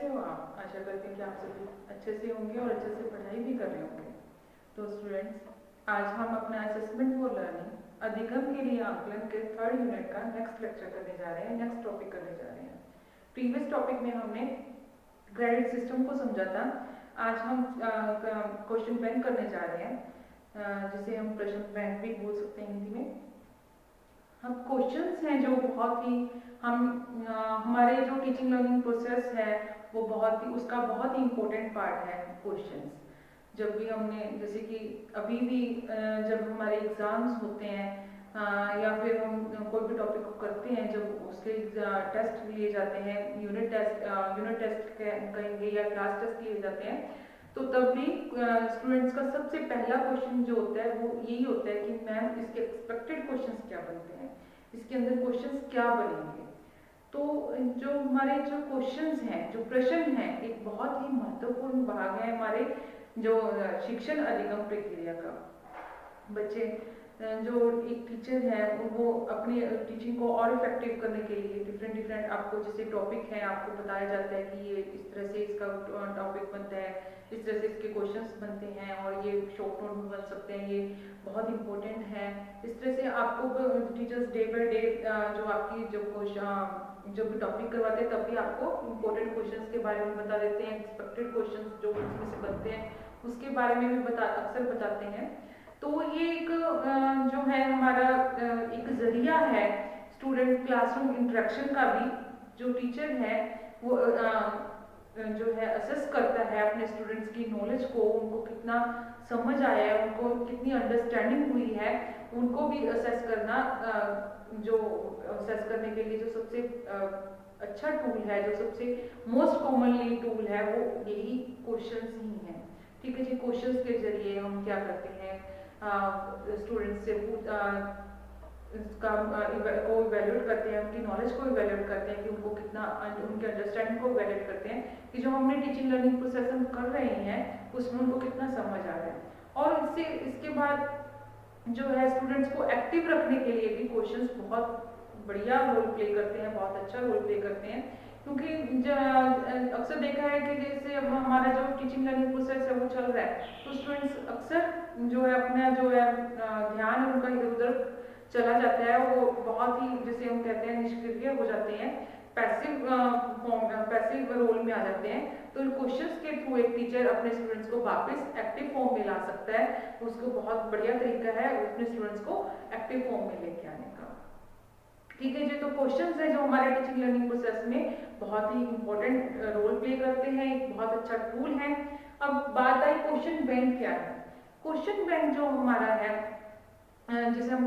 कैसे हो आप? आशा करती हूँ कि आप सभी अच्छे से होंगे और अच्छे से पढ़ाई भी कर रहे होंगे। तो स्टूडेंट्स, आज हम अपना असेसमेंट फॉर लर्निंग अधिगम के लिए आकलन के थर्ड यूनिट का नेक्स्ट लेक्चर करने जा रहे हैं, नेक्स्ट टॉपिक करने जा रहे हैं। प्रीवियस टॉपिक में हमने क्रेडिट सिस्टम को समझा था। आज हम क्वेश्चन बैंक करने जा रहे हैं, जिसे हम प्रश्न बैंक भी बोल सकते हैं हिंदी में। हम क्वेश्चंस हैं जो बहुत ही हमारे जो टीचिंग लर्निंग प्रोसेस है वो उसका बहुत ही इम्पोर्टेंट पार्ट है क्वेश्चंस। जब भी हमने जैसे कि अभी भी जब हमारे एग्जाम्स होते हैं या फिर हम कोई भी टॉपिक को करते हैं, जब उसके टेस्ट लिए जाते हैं, यूनिट टेस्ट कहेंगे या क्लास टेस्ट लिए जाते हैं, तो तब भी स्टूडेंट्स का सबसे पहला क्वेश्चन जो होता है वो यही होता है कि मैम इसके एक्सपेक्टेड क्वेश्चंस क्या बनते हैं, इसके अंदर क्वेश्चंस क्या बनेंगे। तो जो हमारे जो क्वेश्चंस हैं, जो प्रश्न हैं, एक बहुत ही महत्वपूर्ण भाग है हमारे जो शिक्षण अधिगम प्रक्रिया का। बच्चे जो एक टीचर है वो अपनी टीचिंग को और इफेक्टिव करने के लिए डिफरेंट आपको जैसे टॉपिक है आपको बताया जाता है कि ये इस तरह से इसका टॉपिक बनता है, इस तरह से इसके क्वेश्चंस बनते हैं और ये शॉर्ट नोट में बन सकते हैं, ये बहुत इंपॉर्टेंट है। इस तरह से आपको टीचर्स डे बाय डे जो आपकी जो भी टॉपिक करवाते हैं तब भी आपको इम्पोर्टेंट क्वेश्चंस के बारे में बता देते हैं, एक्सपेक्टेड क्वेश्चंस जो उसमें से बनते हैं उसके बारे में भी अक्सर बताते हैं। तो ये एक जो है हमारा एक जरिया है स्टूडेंट क्लासरूम इंटरेक्शन का भी। जो टीचर है वो जो है असेस करता है अपने स्टूडेंट्स की नॉलेज को, उनको कितना समझ आया है, उनको कितनी अंडरस्टैंडिंग हुई है, उनको भी असेस करना जो असेस करने के लिए जो सबसे अच्छा टूल है, जो सबसे मोस्ट कॉमनली टूल है, वो यही क्वेश्चंस ही हैं। ठीक है जी, क्वेश्चंस के जरिए हम क्या करते हैं, स्टूडेंट्स से इसका को इवेल्यूएट करते हैं, उनकी नॉलेज को इवेल्यूएट करते हैं कि उनको कितना, उनके अंडरस्टैंडिंग को इवेल्यूएट करते हैं कि जो हमने टीचिंग लर्निंग प्रोसेस हम कर रहे हैं उसमें उनको कितना समझ आ रहा है। और इसके बाद जो है स्टूडेंट्स को एक्टिव रखने के लिए भी क्वेश्चंस बहुत बढ़िया रोल प्ले करते हैं, बहुत अच्छा रोल प्ले करते हैं। क्योंकि अक्सर देखा है कि जैसे अब हमारा जो टीचिंग लर्निंग प्रोसेस है वो चल रहा है, तो स्टूडेंट्स अक्सर जो है अपना जो है ध्यान उनका इधर उधर चला जाता है, वो बहुत ही जिसे हम कहते हैं निष्क्रिय हो जाते हैं, पैसिव रोल में आ जाते हैं। तो इन क्वेश्चंस के थ्रू एक टीचर अपने स्टूडेंट्स को वापस एक्टिव फॉर्म में ला सकता है, उसको बहुत बढ़िया तरीका है अपने स्टूडेंट्स को एक्टिव फॉर्म में लेके आने का। ठीक है जी, तो क्वेश्चंस है जो हमारे टीचिंग लर्निंग प्रोसेस में बहुत ही इंपॉर्टेंट रोल प्ले करते हैं, एक बहुत अच्छा टूल है। अब बात आई क्वेश्चन बैंक क्या है। क्वेश्चन बैंक जो हमारा है, जैसे हम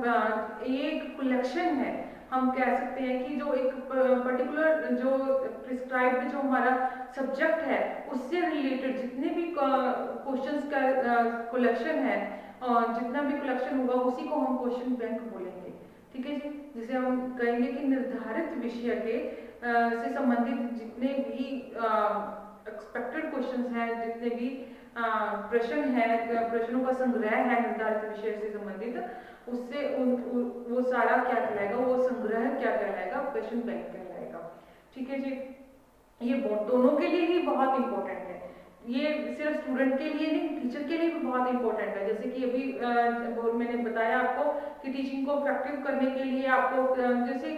एक कलेक्शन है, हम कह सकते हैं कि जो एक पर्टिकुलर जो प्रिस्क्राइब्ड जो हमारा सब्जेक्ट है उससे रिलेटेड जितने भी क्वेश्चंस का कलेक्शन है, जितना भी कलेक्शन होगा उसी को हम क्वेश्चन बैंक बोलेंगे। ठीक है जी, जिसे हम कहेंगे कि निर्धारित विषय के से संबंधित जितने भी एक्सपेक्टेड क्वेश्चंस हैं, जितने भी प्रश्न है, प्रश्नों का संग्रह है निर्धारित विषय से संबंधित, उससे वो सारा क्या कहलाएगा, वो संग्रह क्या कहलाएगा, क्वेश्चन बैंक कहलाएगा। ठीक है जी, ये दोनों के लिए ही बहुत इंपॉर्टेंट है। ये सिर्फ स्टूडेंट के लिए नहीं, टीचर के लिए भी बहुत इंपॉर्टेंट है। जैसे कि अभी मैंने बताया आपको कि टीचिंग को इफेक्टिव करने के लिए आपको जैसे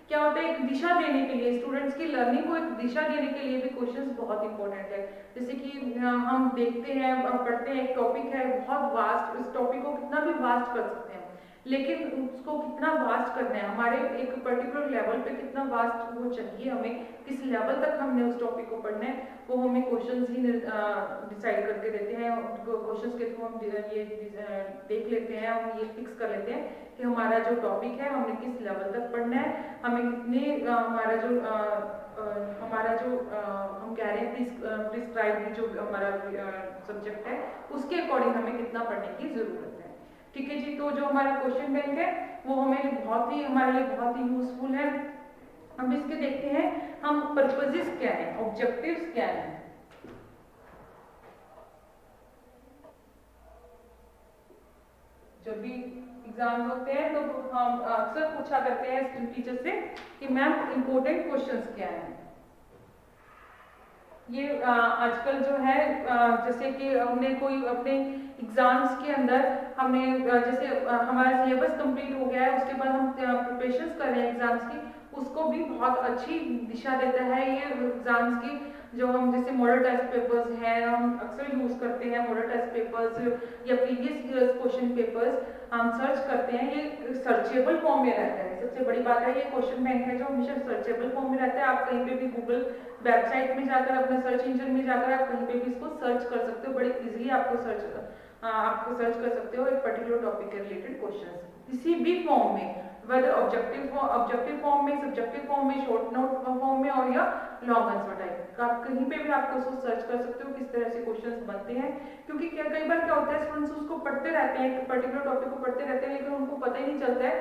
क्या होता है, एक दिशा देने के लिए, स्टूडेंट्स की लर्निंग को एक दिशा देने के लिए भी क्वेश्चंस बहुत इंपॉर्टेंट है। जैसे कि हम देखते हैं, पढ़ते हैं, एक टॉपिक है बहुत वास्ट, इस टॉपिक को कितना भी वास्ट कर सकते हैं, लेकिन उसको कितना वास्ट करना है, हमारे एक पर्टिकुलर लेवल पे कितना वास्ट वो चाहिए, हमें किस लेवल तक हमने उस टॉपिक को पढ़ना है, वो हमें क्वेश्चंस ही डिसाइड करके देते हैं। क्वेश्चंस के थ्रू हम ये देख लेते हैं, हम ये फिक्स कर लेते हैं कि हमारा जो टॉपिक है हमने किस लेवल तक पढ़ना है, हमें कितने हमारा जो हम कह रहे हैं प्रिस्क्राइब जो हमारा सब्जेक्ट है उसके अकॉर्डिंग हमें कितना पढ़ने की जरूरत है। ठीक है जी, तो जो हमारा क्वेश्चन बैंक है वो हमें बहुत ही, हमारे लिए बहुत ही यूजफुल है। हम इसके देखते हैं हम पर्पसेस क्या है, ऑब्जेक्टिव्स क्या है। जब भी एग्जाम होते हैं तो हम अक्सर पूछा करते हैं टीचर से कि मैम इंपॉर्टेंट क्वेश्चंस क्या हैं। ये आजकल जो है जैसे कि हमने कोई अपने एग्जाम्स के अंदर हमने जैसे हमारा सिलेबस कंप्लीट हो गया है, उसके बाद हम प्रिपरेशंस कर रहे हैं एग्जाम्स की, उसको भी बहुत अच्छी दिशा देता है ये एग्जाम्स की। जो हम जैसे मॉडल टेस्ट पेपर्स हैं, हम अक्सर यूज करते हैं मॉडल टेस्ट पेपर्स या प्रीवियस ईयर्स क्वेश्चन पेपर्स हम सर्च करते हैं, ये सर्चेबल फॉर्म में रहता है। सबसे बड़ी बात है ये क्वेश्चन बैंक है जो हमेशा सर्चेबल फॉर्म में रहता है। आप कहीं पे भी गूगल वेबसाइट में जाकर अपने सर्च इंजन में जाकर आप कहीं पे भी इसको सर्च कर सकते हो, बड़ी इजीली आपको सर्च कर सकते हो एक पर्टिकुलर टॉपिक के रिलेटेड क्वेश्चंस किसी भी फॉर्म में, वेदर ऑब्जेक्टिव फॉर्म में, सब्जेक्टिव फॉर्म में, शॉर्ट नोट फॉर्म में और या लॉन्ग आंसर टाइप, आप कहीं पे भी आपको उसको सर्च कर सकते हो किस तरह से क्वेश्चंस बनते हैं। क्योंकि क्या कई बार क्या होता है स्टूडेंट्स उसको पढ़ते रहते हैं, एक पर्टिकुलर टॉपिक को पढ़ते रहते हैं लेकिन उनको पता ही नहीं चलता है,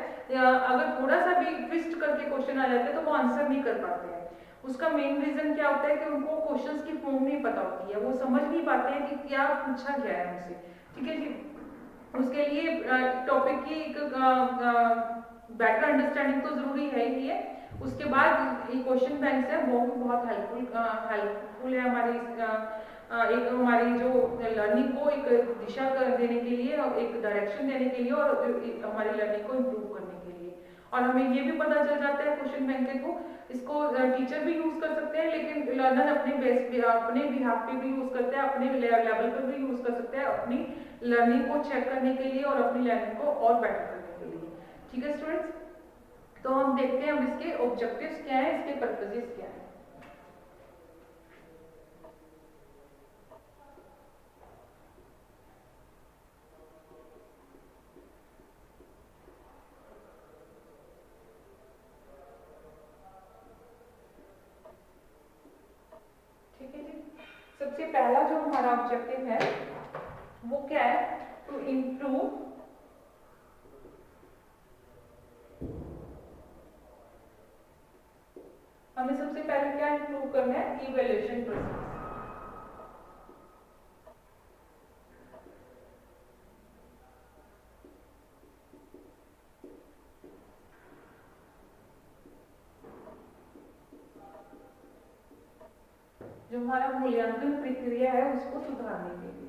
अगर थोड़ा सा भी ट्विस्ट करके क्वेश्चन आ जाता है तो वो आंसर नहीं कर पाते हैं। उसका मेन रीजन क्या होता है कि उनको क्वेश्चंस की फॉर्म नहीं पता होती है, वो समझ नहीं पाते हैं कि क्या पूछा गया है उनसे। ठीक है जी, उसके लिए टॉपिक की एक बेटर अंडरस्टैंडिंग तो जरूरी है ही है। उसके बाद ये क्वेश्चन बैंक्स है वो भी बहुत हेल्पफुल है हमारी एक हमारी जो लर्निंग को एक दिशा देने के लिए, एक डायरेक्शन देने के लिए और हमारी लर्निंग को इम्प्रूव करने के लिए। और हमें ये भी पता चल जाता है क्वेश्चन बैंक के थ्रू, इसको टीचर भी यूज कर सकते हैं लेकिन लर्नर अपने बेस पे अपने बिहाफ पे भी यूज करते हैं, अपने लेवल पर भी यूज कर सकते हैं अपनी लर्निंग को चेक करने के लिए और अपनी लर्निंग को और बेटर करने के लिए। ठीक है स्टूडेंट्स, तो हम देखते हैं अब इसके ऑब्जेक्टिव्स क्या है, इसके पर्पजेस क्या है। ठीक है जी, सबसे पहला जो हमारा ऑब्जेक्टिव है वो क्या है, टू इम्प्रूव हमें सबसे पहले क्या इम्प्रूव करना है, इवैल्यूएशन प्रोसेस। जो हमारा मूल्यांकन प्रक्रिया है उसको सुधारने के लिए।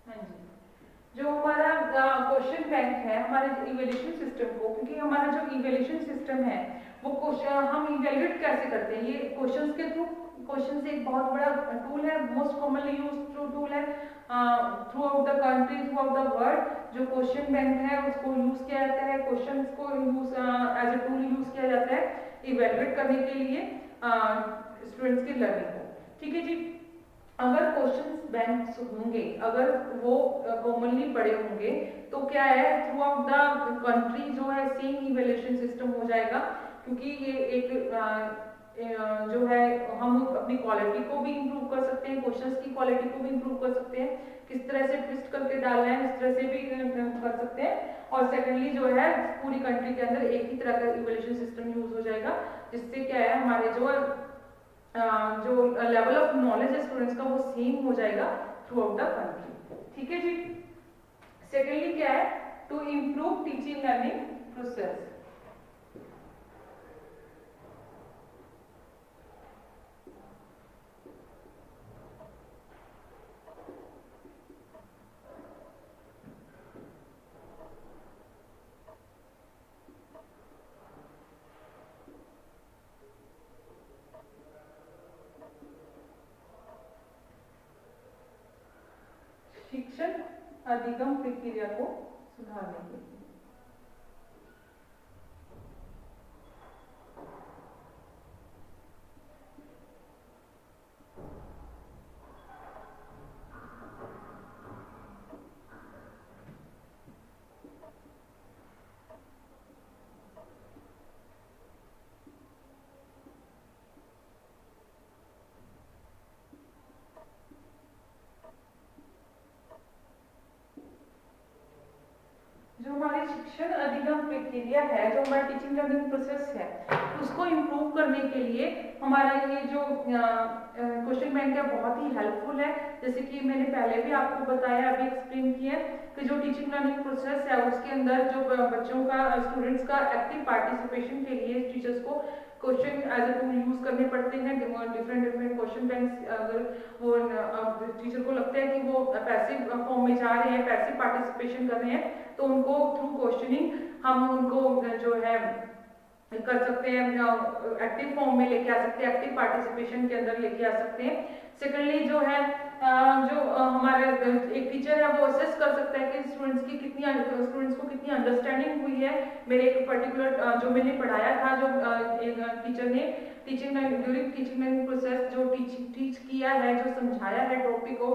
हाँ जी, जो हमारा क्वेश्चन बैंक है हमारे इवैल्यूएशन सिस्टम को, क्योंकि हमारा जो इवैल्यूएशन सिस्टम है वो क्वेश्चन हम इवैल्यूएट कैसे करते हैं, ये क्वेश्चंस के थ्रू। क्वेश्चन से एक बहुत बड़ा टूल है, मोस्ट कॉमनली यूज्ड टूल है throughout the country, throughout the world. जो क्वेश्चन बैंक है उसको यूज किया जाता है, क्वेश्चन को use as a tool use किया जाता है इवैल्यूएट करने के लिए स्टूडेंट्स की लर्निंग को। ठीक है जी, अगर क्वेश्चंस बैंक होंगे, अगर वो कॉमनली पड़े होंगे तो क्या है थ्रू आउट द कंट्री जो है सेम इवैल्यूएशन सिस्टम हो जाएगा। क्योंकि ये एक जो है हम अपनी क्वालिटी को भी इम्प्रूव कर सकते हैं, क्वेश्चंस की क्वालिटी को भी इम्प्रूव कर सकते हैं, किस तरह से ट्विस्ट करके डालना है इस तरह से भी कर सकते हैं। और सेकेंडली जो है पूरी कंट्री के अंदर एक ही तरह का इवैल्यूएशन सिस्टम यूज हो जाएगा, जिससे क्या है हमारे जो लेवल ऑफ नॉलेज है स्टूडेंट्स का वो सेम हो जाएगा थ्रू आउट द कंट्री। ठीक है जी, सेकेंडली क्या है, to improve teaching learning process. शिक्षण अधिगम प्रक्रिया को सुधारने के लिए। क्राइटेरिया है, जो हमारा टीचिंग लर्निंग प्रोसेस है, उसको इम्प्रूव करने के लिए हमारा ये जो क्वेश्चन बैंक है बहुत ही हेल्पफुल है। जैसे कि मैंने पहले भी आपको बताया, अभी एक्सप्लेन किया कि जो टीचिंग लर्निंग प्रोसेस है उसके अंदर जो बच्चों का, स्टूडेंट्स का एक्टिव पार्टिसिपेशन के लिए टीचर्स को question as a tool use करने पड़ते हैं। डिफरेंट डिफरेंट क्वेश्चन बैंक्स, अगर वो टीचर को लगता है कि वो पैसिव फॉर्म में जा रहे हैं, पैसिव पार्टिसिपेशन कर रहे हैं, तो उनको थ्रू क्वेश्चनिंग हम उनको जो है कर सकते हैं, एक्टिव फॉर्म में लेके आ सकते हैं, एक्टिव पार्टिसिपेशन के अंदर लेके आ सकते हैं। सेकेंडली जो है जो हमारे एक टीचर है वो असेस कर सकता है कि स्टूडेंट्स को कितनी अंडरस्टैंडिंग हुई है। मेरे एक पर्टिकुलर जो मैंने पढ़ाया था, जो एक टीचर ने ड्यूरिंग टीचिंग लर्निंग प्रोसेस जो टीच किया है, जो समझाया है, टॉपिक को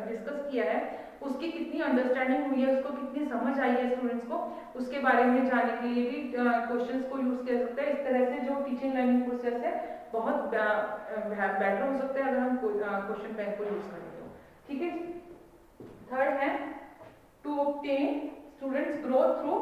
डिस्कस किया है, उसकी कितनी अंडरस्टैंडिंग हुई है, उसको कितनी समझ आई है स्टूडेंट्स को, उसके बारे में जानने के लिए भी क्वेश्चंस को यूज कर सकते हैं। इस तरह से जो टीचिंग लर्निंग प्रोसेस है बहुत बेटर हो सकता है अगर हम क्वेश्चन बैंक को यूज करें तो। ठीक है जी। थर्ड है to obtain students growth through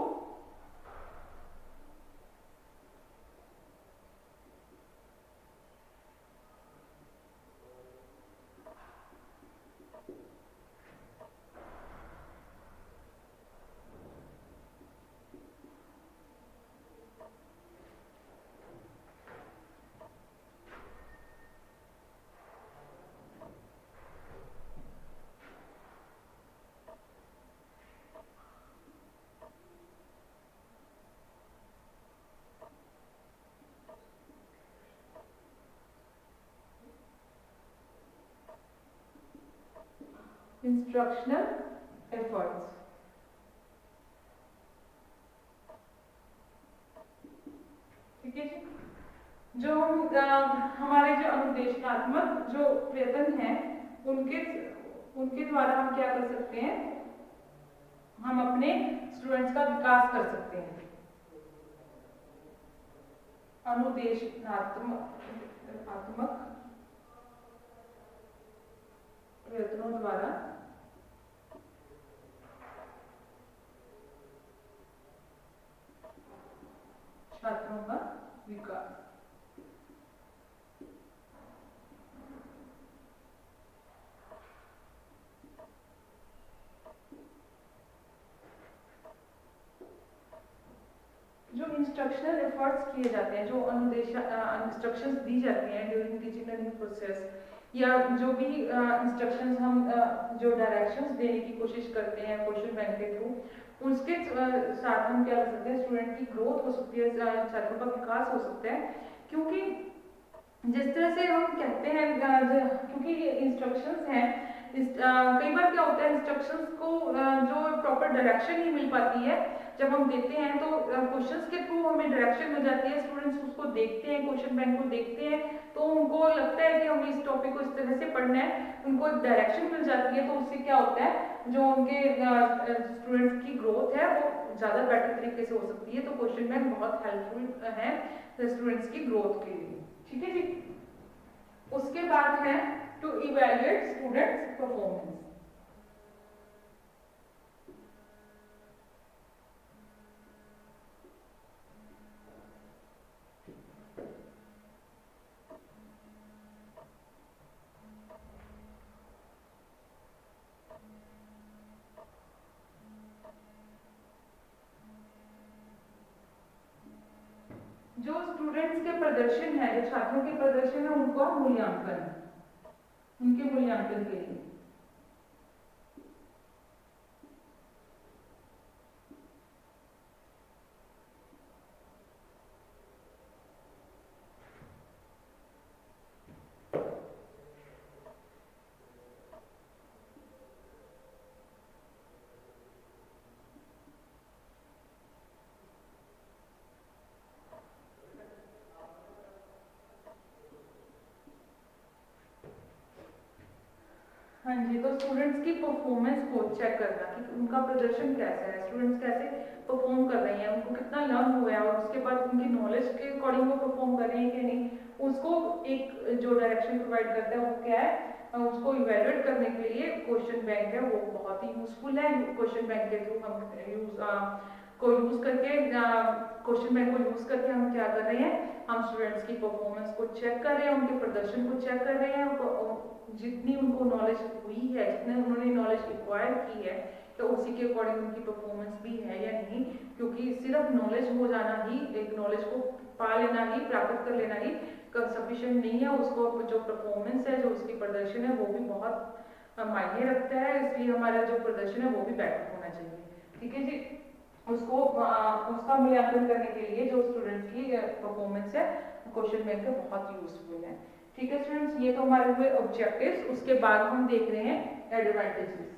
instructional efforts. ठीक है जी। जो हमारे जो अनुदेशात्मक जो प्रयत्न है, उनके उनके द्वारा हम क्या कर सकते हैं, हम अपने स्टूडेंट्स का विकास कर सकते हैं। अनुदेशात्मक प्रयत्नों द्वारा छात्रों का विकास। जो इंस्ट्रक्शनल एफर्ट्स किए जाते हैं, जो इंस्ट्रक्शंस दी जाती हैं ड्यूरिंग टीचिंग लर्निंग प्रोसेस, या जो भी इंस्ट्रक्शंस हम जो डायरेक्शंस देने की कोशिश करते हैं क्वेश्चन बैंक के थ्रू, उसके साथ हम क्या कर सकते हैं, स्टूडेंट की ग्रोथ हो सकती है, छात्रों का विकास हो सकता है। क्योंकि जिस तरह से हम कहते हैं, क्योंकि ये इंस्ट्रक्शंस हैं, कई बार क्या होता है, इंस्ट्रक्शंस को जो प्रॉपर डायरेक्शन नहीं मिल पाती है। जब हम देते हैं तो क्वेश्चंस के थ्रू हमें डायरेक्शन मिल जाती है, स्टूडेंट्स उसको देखते हैं, क्वेश्चन बैंक को देखते हैं, तो उनको लगता है कि हमें इस टॉपिक को इस तरह से पढ़ना है, उनको एक डायरेक्शन मिल जाती है। तो उससे क्या होता है, जो उनके स्टूडेंट्स की ग्रोथ है वो ज़्यादा बेटर तरीके से हो सकती है। तो क्वेश्चन बैंक बहुत हेल्पफुल है स्टूडेंट्स की ग्रोथ के लिए। ठीक है जी। उसके बाद है टू इवेल्युएट स्टूडेंट्स परफॉर्मेंस। जो स्टूडेंट्स के प्रदर्शन है, जो छात्रों के प्रदर्शन है, उनका मूल्यांकन, उनके मूल्यांकन के लिए। हाँ जी। तो स्टूडेंट्स की परफॉर्मेंस को चेक करना कि उनका प्रदर्शन कैसा है, स्टूडेंट्स कैसे परफॉर्म कर रहे हैं, उनको कितना लर्न हुआ है, और उसके बाद उनकी नॉलेज के अकॉर्डिंग वो परफॉर्म कर रहे हैं कि नहीं, उसको एक जो डायरेक्शन प्रोवाइड करता है वो क्या है, उसको इवेल्युएट करने के लिए क्वेश्चन बैंक है वो बहुत ही यूजफुल है। क्वेश्चन बैंक के थ्रू हम को यूज करके, क्वेश्चन बैंक को यूज करके हम क्या कर रहे हैं, हम स्टूडेंट्स की परफॉर्मेंस को चेक कर रहे हैं, उनके प्रदर्शन को चेक कर रहे हैं, जितनी उनको नॉलेज हुई है, जितने उन्होंने नॉलेज एक्वायर की है, तो उसी के अकॉर्डिंग उनकी परफॉर्मेंस भी है या नहीं। क्योंकि सिर्फ नॉलेज हो जाना ही, एक नॉलेज को पा लेना ही, प्राप्त कर लेना ही सफिशिएंट नहीं है, उसको जो परफॉर्मेंस है, जो उसकी प्रदर्शन है, वो भी बहुत मायने रखता है। इसलिए हमारा जो प्रदर्शन है वो भी बेटर होना चाहिए। ठीक है जी, उसको उसका मूल्यांकन करने के लिए जो स्टूडेंट्स की परफॉर्मेंस है, क्वेश्चन बैंक के बहुत यूजफुल है। ठीक है स्टूडेंट्स, ये तो हमारे हुए ऑब्जेक्टिव्स। उसके बाद हम देख रहे हैं एडवांटेजेस।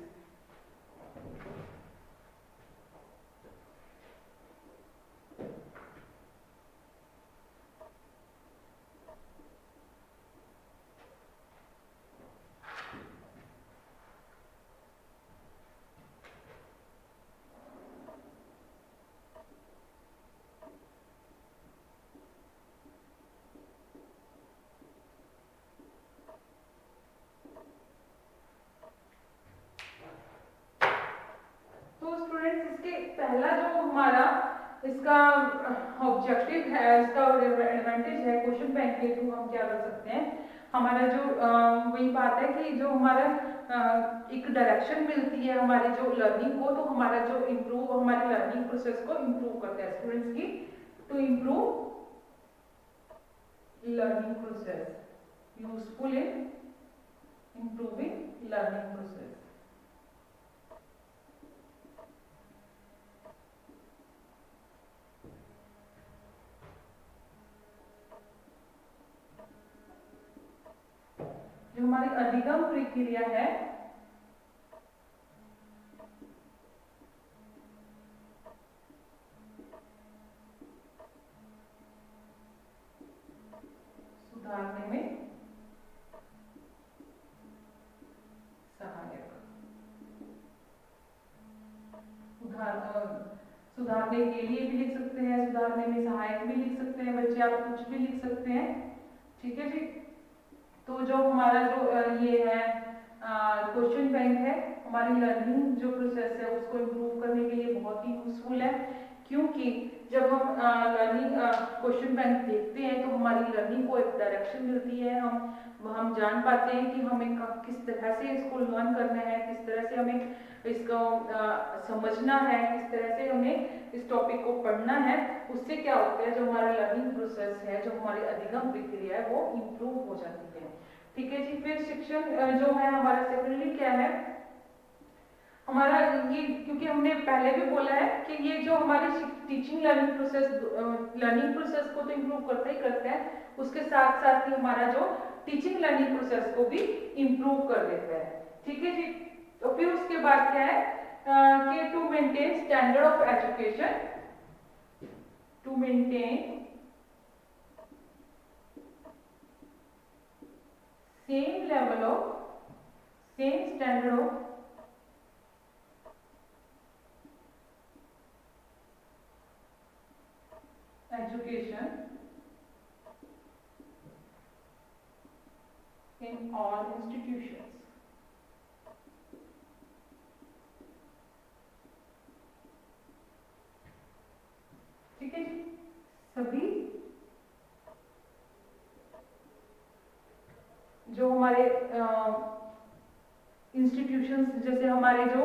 तो स्टूडेंट्स, इसके पहला जो हमारा इसका ऑब्जेक्टिव है, इसका एडवांटेज है, क्वेश्चन बैंक के थ्रू हम क्या कर सकते हैं, हमारा जो वही बात है कि जो हमारा एक डायरेक्शन मिलती है हमारी जो लर्निंग को, तो हमारा जो इम्प्रूव, हमारी लर्निंग प्रोसेस को इम्प्रूव करता है स्टूडेंट्स की, to improve learning process, useful in improving learning process. जो हमारी अधिगम प्रक्रिया है, सुधारने में सहायक, सुधारने के लिए भी लिख सकते हैं, सुधारने में सहायक भी लिख सकते हैं बच्चे, आप कुछ भी लिख सकते हैं। ठीक है जी, तो जो हमारा जो ये है क्वेश्चन बैंक है, हमारी लर्निंग जो प्रोसेस है उसको इम्प्रूव करने के लिए बहुत ही यूजफुल है। क्योंकि जब हम लर्निंग क्वेश्चन बैंक देखते हैं तो हमारी लर्निंग को एक डायरेक्शन मिलती है, हम जान पाते हैं कि हमें किस तरह से इसको लर्न करना है, किस तरह से हमें इसको समझना है, किस तरह से हमें इस टॉपिक को पढ़ना है। उससे क्या होता है, जो हमारा लर्निंग प्रोसेस है, जो हमारी अधिगम प्रक्रिया है, वो इम्प्रूव हो जाती है। ठीक है जी, फिर शिक्षण जो है हमारा सेकेंडली क्या है, हमारा ये, क्योंकि हमने पहले भी बोला है कि ये जो हमारी टीचिंग लर्निंग प्रोसेस को तो इम्प्रूव करता ही करता है, उसके साथ साथ ही हमारा जो टीचिंग लर्निंग प्रोसेस को भी इम्प्रूव कर देता है। ठीक है जी, तो फिर उसके बाद क्या है कि to maintain standard of education, to maintain same standard of education in all institutions। ठीक है जी, सभी जो हमारे इंस्टीट्यूशंस, जैसे हमारे जो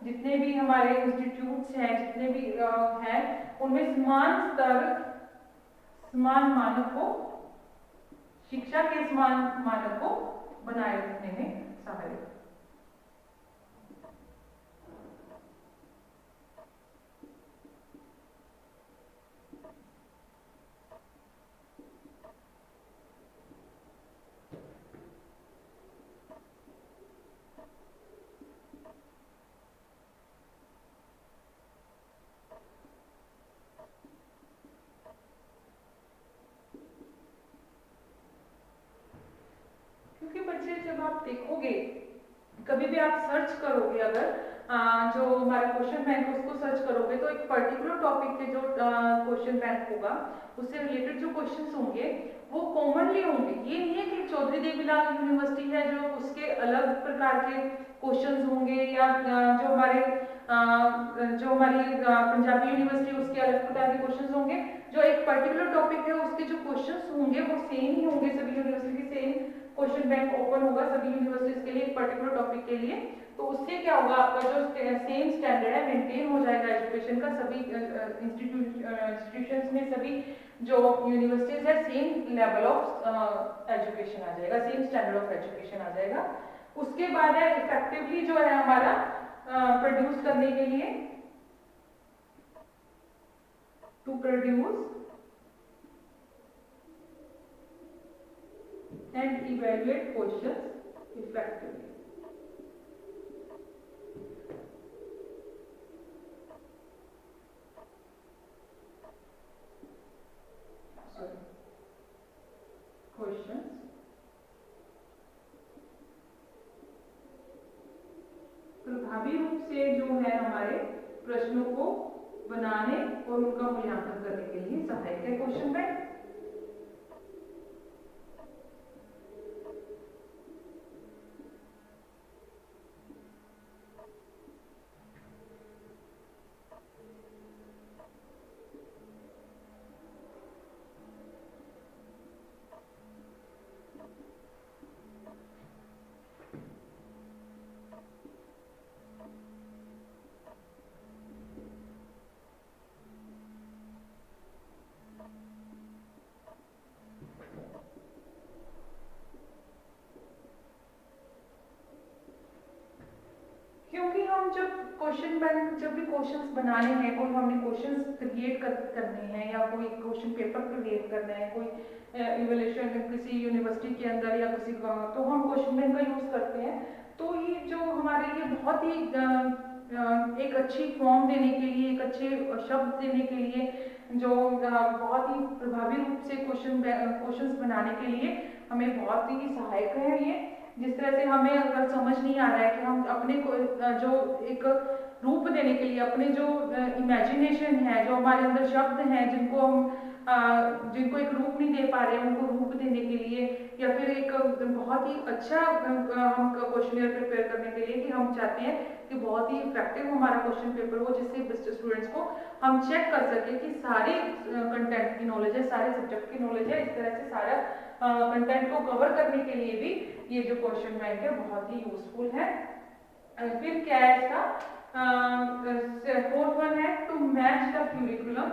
जितने भी हमारे इंस्टीट्यूट्स हैं, जितने भी हैं, उनमें समान स्तर, समान मानकों, शिक्षा के समान मानकों बनाए रखने में सहायक। क्योंकि बच्चे, जब आप देखोगे, कभी भी आप सर्च करोगे, अगर जो हमारा क्वेश्चन बैंक है उसको सर्च करोगे, तो एक पर्टिकुलर टॉपिक के जो क्वेश्चन बैंक होगा, उससे रिलेटेड जो क्वेश्चंस होंगे वो कॉमनली होंगे। ये नहीं है कि चौधरी देवीलाल यूनिवर्सिटी है जो उसके अलग प्रकार के क्वेश्चंस होंगे, या जो हमारे जो हमारी पंजाबी यूनिवर्सिटी उसके अलग प्रकार के क्वेश्चन होंगे, जो एक पर्टिकुलर टॉपिक है उसके जो क्वेश्चन होंगे वो सेम ही होंगे, सभी university same question bank open होगा सभी यूनिवर्सिटीज के लिए एक पर्टिकुलर टॉपिक के लिए। तो उससे क्या होगा, आपका जो सेम स्टैंडर्ड है मेंटेन हो जाएगा एजुकेशन का, सभी इंस्टीट्यूशंस में, सभी जो यूनिवर्सिटीज है सेम लेवल ऑफ एजुकेशन आ जाएगा, सेम स्टैंडर्ड ऑफ एजुकेशन आ जाएगा। उसके बाद है इफेक्टिवली जो है हमारा प्रोड्यूस करने के लिए, to produce and evaluate questions effectively. Sorry. Questions प्रभावी रूप से जो है हमारे प्रश्नों को बनाने और उनका मूल्यांकन करने के लिए सहायक है क्वेश्चन बैंक। क्योंकि हम जब क्वेश्चन बैंक जब भी क्वेश्चंस बनाने हैं, कोई हमने क्वेश्चंस क्रिएट करने हैं या कोई क्वेश्चन पेपर क्रिएट करना है, कोई इवैल्यूएशन किसी यूनिवर्सिटी के अंदर या किसी तो हम क्वेश्चन बैंक का यूज करते हैं। तो ये जो हमारे लिए बहुत ही एक अच्छी फॉर्म देने के लिए, एक अच्छे शब्द देने के लिए, जो बहुत ही प्रभावी रूप से क्वेश्चंस बनाने के लिए हमें बहुत ही सहायक है ये। जिस तरह से हमें अगर समझ नहीं आ रहा है कि हम अपने को जो एक रूप देने के लिए, अपने जो इमेजिनेशन है, जो हमारे अंदर शब्द हैं जिनको हम जिनको एक रूप नहीं दे पा रहे हैं, उनको रूप देने के लिए, या फिर एक बहुत ही अच्छा हम क्वेश्चन प्रिपेयर करने के लिए कि हम चाहते हैं कि बहुत ही इफेक्टिव हमारा क्वेश्चन पेपर हो, जिससे स्टूडेंट्स को हम चेक कर सके कि सारे कंटेंट की नॉलेज है, सारे सब्जेक्ट की नॉलेज है। इस तरह से सारा कंटेंट को कवर करने के लिए भी ये जो क्वेश्चन बैंक है बहुत ही यूजफुल है। फिर क्या है इसका फोर्थ वन है to match the curriculum.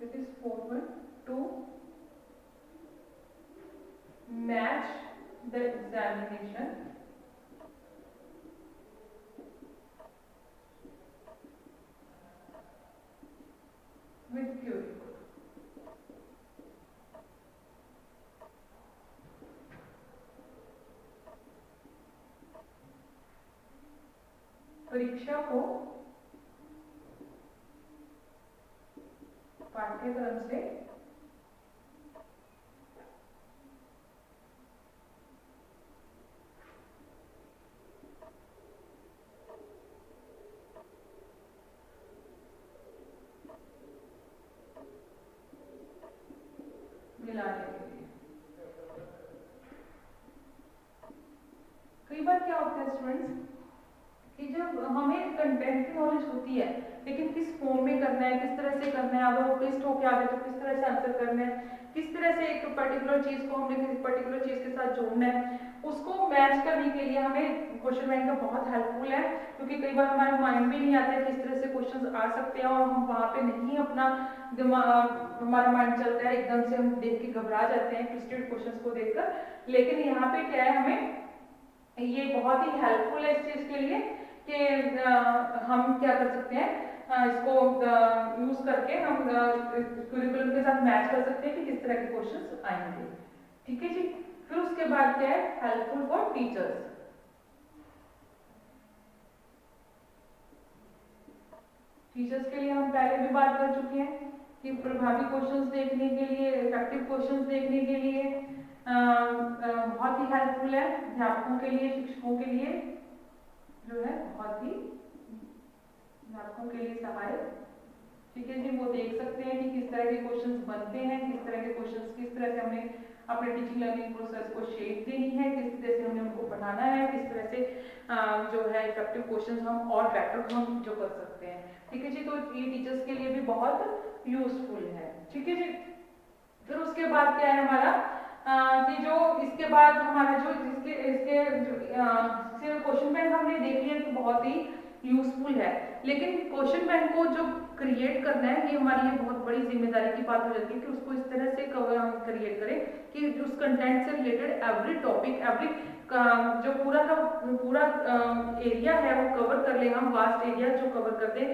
This is fourth one, to match the examination with curriculum। परीक्षा को पाठ्यक्रम से मिलाने के लिए। कई बार क्या होता है स्टूडेंट्स कि जब हमें कंटेंट की नॉलेज होती है, लेकिन किस फॉर्म में करना है, किस तरह से करना है, अगर वो टेस्ट होके आ गया तो किस तरह से आंसर करना है, किस तरह से एक पर्टिकुलर चीज को हमने किसी पर्टिकुलर चीज के साथ जोड़ना है, उसको मैच करने के लिए हमें क्वेश्चन बैंक का बहुत हेल्पफुल है। क्योंकि कई बार हमारे माइंड में नहीं आता है किस तरह से क्वेश्चंस आ सकते हैं, और हम वहाँ पे नहीं अपना दिमाग, हमारा माइंड चलता है, एकदम से हम देख के घबरा जाते हैं ट्विस्टेड क्वेश्चंस को देखकर। लेकिन यहाँ पे क्या है, हमें ये बहुत ही हेल्पफुल है इस चीज के लिए कि हम क्या कर सकते हैं, इसको यूज करके हम करिकुलम के साथ मैच कर सकते हैं कि किस तरह के क्वेश्चंस आएंगे। ठीक है जी। फिर उसके बाद क्या है, हेल्पफुल फॉर टीचर्स। टीचर्स के लिए हम पहले भी बात कर चुके हैं कि प्रभावी क्वेश्चंस देखने के लिए, इफेक्टिव क्वेश्चंस देखने के लिए बहुत ही हेल्पफुल है अध्यापकों के लिए, शिक्षकों के लिए जो है बहुत ही अध्यापकों के लिए सहायक। ठीक है जी, वो देख सकते हैं कि किस तरह के क्वेश्चंस बनते हैं, किस तरह के क्वेश्चंस किस तरह से हमें अपने टीचिंग लर्निंग प्रोसेस को शेप देनी है, किस तरह से हमें उनको पढ़ाना है, किस तरह से जो है इफेक्टिव क्वेश्चंस हम और बेटर हम जो कर सकते हैं। ठीक है जी, तो ये टीचर्स के लिए भी बहुत यूजफुल है। ठीक है जी, फिर उसके बाद क्या है हमारा कि जो इसके बाद हमारा जो इसके इसके क्वेश्चन बैंक हमने देख लिया कि बहुत ही यूजफुल है, लेकिन क्वेश्चन बैंक को जो क्रिएट करना है ये हमारे लिए बहुत बड़ी जिम्मेदारी की बात हो जाती है कि उसको इस तरह से कवर हम क्रिएट करें कि उस कंटेंट से रिलेटेड एवरी टॉपिक, एवरी जो पूरा का पूरा एरिया है वो कवर कर ले हम, वास्ट एरिया जो कवर कर दे,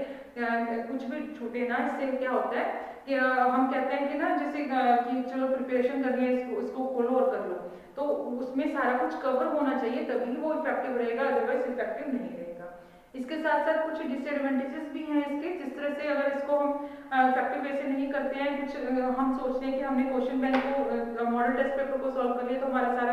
कुछ भी छूटे ना। इससे क्या होता है कि हम कहते हैं कि ना जैसे कि चलो प्रिपरेशन करनी है, इसको खोलो और कर लो, तो उसमें सारा कुछ कवर होना चाहिए तभी वो इफेक्टिव रहेगा, अदरवाइज इफेक्टिव नहीं रहेगा। इसके साथ साथ कुछ डिसएडवांटेजेस भी हैं इसके, जिस तरह से अगर इसको हम इफेक्टिव वे से नहीं करते हैं, कुछ हम सोचते हैं कि हमने क्वेश्चन बैंक को मॉडल टेस्ट पेपर को सॉल्व कर लिया तो हमारा सारा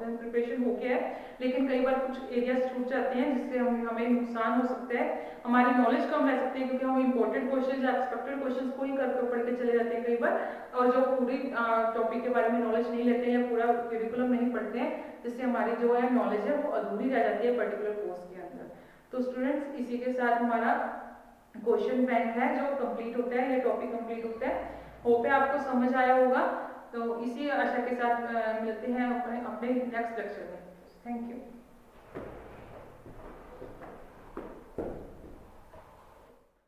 प्रिपरेशन हो गया है, लेकिन कई बार कुछ एरियाज छूट जाते हैं जिससे हमें नुकसान हो सकता है, हमारी नॉलेज कम रह सकती है क्योंकि हम इंपॉर्टेंट क्वेश्चन या एक्सपेक्टेड क्वेश्चन को ही करके पढ़ के चले जाते हैं कई बार, और जो पूरी टॉपिक के बारे में नॉलेज नहीं लेते हैं या पूरा करिकुलम नहीं पढ़ते हैं, जिससे हमारी जो है नॉलेज है वो अधूरी रह जाती है पर्टिकुलर कोर्स के अंदर। तो स्टूडेंट्स इसी के साथ हमारा क्वेश्चन बैंक है जो कंप्लीट होता है, ये टॉपिक कंप्लीट होता है। होप है आपको समझ आया होगा। तो इसी आशा के साथ मिलते हैं अपने नेक्स्ट लेक्चर में। Thank you.